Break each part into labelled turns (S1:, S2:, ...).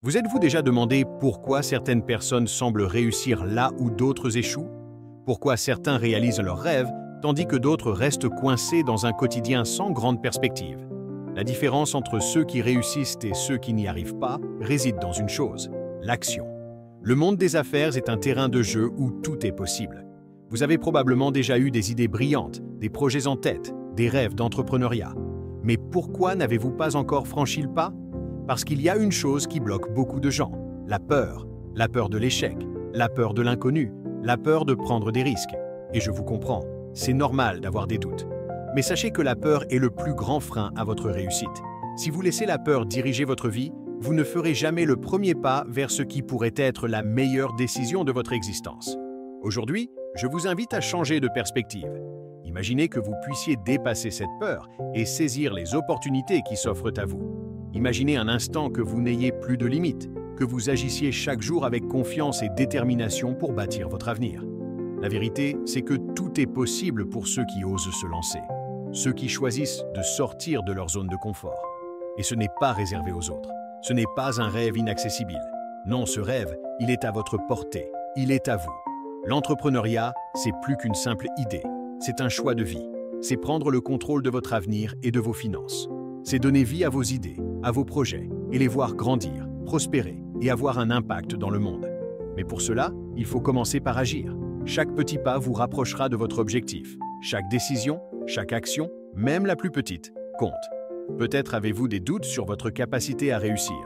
S1: Vous êtes-vous déjà demandé pourquoi certaines personnes semblent réussir là où d'autres échouent? Pourquoi certains réalisent leurs rêves, tandis que d'autres restent coincés dans un quotidien sans grande perspective? La différence entre ceux qui réussissent et ceux qui n'y arrivent pas réside dans une chose, l'action. Le monde des affaires est un terrain de jeu où tout est possible. Vous avez probablement déjà eu des idées brillantes, des projets en tête, des rêves d'entrepreneuriat. Mais pourquoi n'avez-vous pas encore franchi le pas? Parce qu'il y a une chose qui bloque beaucoup de gens, la peur de l'échec, la peur de l'inconnu, la peur de prendre des risques. Et je vous comprends, c'est normal d'avoir des doutes. Mais sachez que la peur est le plus grand frein à votre réussite. Si vous laissez la peur diriger votre vie, vous ne ferez jamais le premier pas vers ce qui pourrait être la meilleure décision de votre existence. Aujourd'hui, je vous invite à changer de perspective. Imaginez que vous puissiez dépasser cette peur et saisir les opportunités qui s'offrent à vous. Imaginez un instant que vous n'ayez plus de limites, que vous agissiez chaque jour avec confiance et détermination pour bâtir votre avenir. La vérité, c'est que tout est possible pour ceux qui osent se lancer, ceux qui choisissent de sortir de leur zone de confort. Et ce n'est pas réservé aux autres. Ce n'est pas un rêve inaccessible. Non, ce rêve, il est à votre portée, il est à vous. L'entrepreneuriat, c'est plus qu'une simple idée. C'est un choix de vie. C'est prendre le contrôle de votre avenir et de vos finances. C'est donner vie à vos idées, à vos projets, et les voir grandir, prospérer et avoir un impact dans le monde. Mais pour cela, il faut commencer par agir. Chaque petit pas vous rapprochera de votre objectif. Chaque décision, chaque action, même la plus petite, compte. Peut-être avez-vous des doutes sur votre capacité à réussir.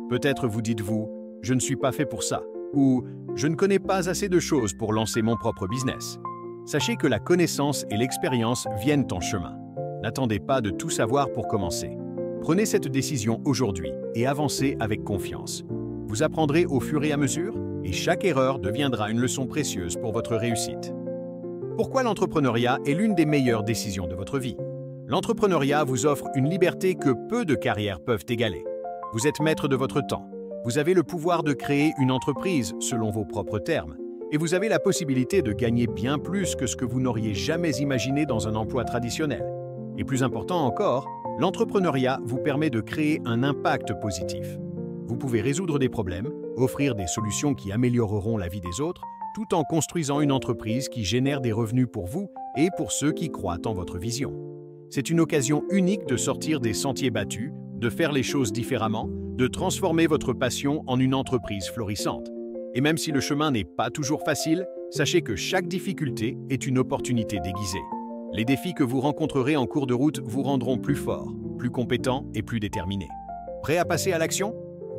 S1: Peut-être vous dites-vous « je ne suis pas fait pour ça » ou « je ne connais pas assez de choses pour lancer mon propre business ». Sachez que la connaissance et l'expérience viennent en chemin. N'attendez pas de tout savoir pour commencer. Prenez cette décision aujourd'hui et avancez avec confiance. Vous apprendrez au fur et à mesure et chaque erreur deviendra une leçon précieuse pour votre réussite. Pourquoi l'entrepreneuriat est l'une des meilleures décisions de votre vie? L'entrepreneuriat vous offre une liberté que peu de carrières peuvent égaler. Vous êtes maître de votre temps. Vous avez le pouvoir de créer une entreprise selon vos propres termes. Et vous avez la possibilité de gagner bien plus que ce que vous n'auriez jamais imaginé dans un emploi traditionnel. Et plus important encore, l'entrepreneuriat vous permet de créer un impact positif. Vous pouvez résoudre des problèmes, offrir des solutions qui amélioreront la vie des autres, tout en construisant une entreprise qui génère des revenus pour vous et pour ceux qui croient en votre vision. C'est une occasion unique de sortir des sentiers battus, de faire les choses différemment, de transformer votre passion en une entreprise florissante. Et même si le chemin n'est pas toujours facile, sachez que chaque difficulté est une opportunité déguisée. Les défis que vous rencontrerez en cours de route vous rendront plus fort, plus compétent et plus déterminé. Prêt à passer à l'action?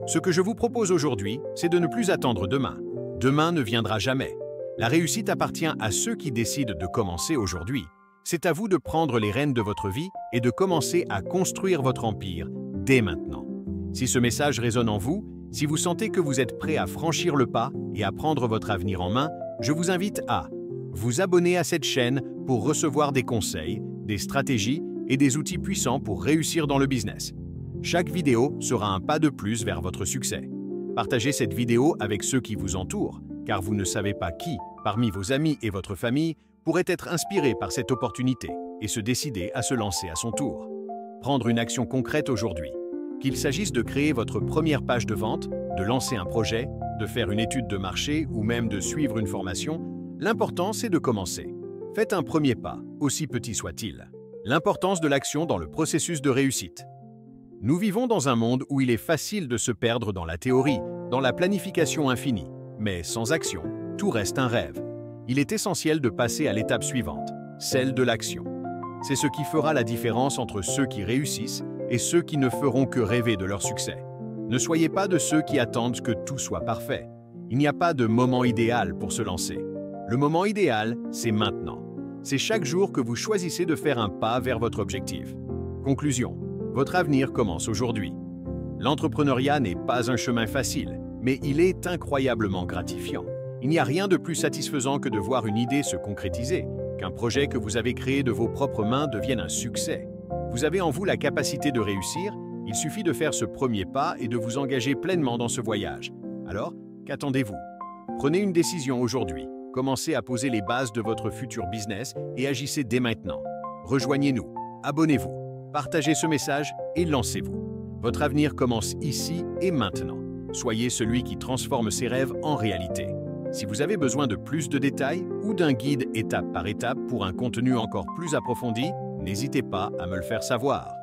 S1: Ce que je vous propose aujourd'hui, c'est de ne plus attendre demain. Demain ne viendra jamais. La réussite appartient à ceux qui décident de commencer aujourd'hui. C'est à vous de prendre les rênes de votre vie et de commencer à construire votre empire dès maintenant. Si ce message résonne en vous, si vous sentez que vous êtes prêt à franchir le pas et à prendre votre avenir en main, je vous invite à vous abonner à cette chaîne pour recevoir des conseils, des stratégies et des outils puissants pour réussir dans le business. Chaque vidéo sera un pas de plus vers votre succès. Partagez cette vidéo avec ceux qui vous entourent, car vous ne savez pas qui, parmi vos amis et votre famille, pourrait être inspiré par cette opportunité et se décider à se lancer à son tour. Prendre une action concrète aujourd'hui. Qu'il s'agisse de créer votre première page de vente, de lancer un projet, de faire une étude de marché ou même de suivre une formation, l'important c'est de commencer. Faites un premier pas, aussi petit soit-il. L'importance de l'action dans le processus de réussite. Nous vivons dans un monde où il est facile de se perdre dans la théorie, dans la planification infinie. Mais sans action, tout reste un rêve. Il est essentiel de passer à l'étape suivante, celle de l'action. C'est ce qui fera la différence entre ceux qui réussissent et ceux qui ne feront que rêver de leur succès. Ne soyez pas de ceux qui attendent que tout soit parfait. Il n'y a pas de moment idéal pour se lancer. Le moment idéal, c'est maintenant. C'est chaque jour que vous choisissez de faire un pas vers votre objectif. Conclusion, votre avenir commence aujourd'hui. L'entrepreneuriat n'est pas un chemin facile, mais il est incroyablement gratifiant. Il n'y a rien de plus satisfaisant que de voir une idée se concrétiser, qu'un projet que vous avez créé de vos propres mains devienne un succès. Vous avez en vous la capacité de réussir, il suffit de faire ce premier pas et de vous engager pleinement dans ce voyage. Alors, qu'attendez-vous? Prenez une décision aujourd'hui, commencez à poser les bases de votre futur business et agissez dès maintenant. Rejoignez-nous, abonnez-vous, partagez ce message et lancez-vous. Votre avenir commence ici et maintenant. Soyez celui qui transforme ses rêves en réalité. Si vous avez besoin de plus de détails ou d'un guide étape par étape pour un contenu encore plus approfondi, n'hésitez pas à me le faire savoir.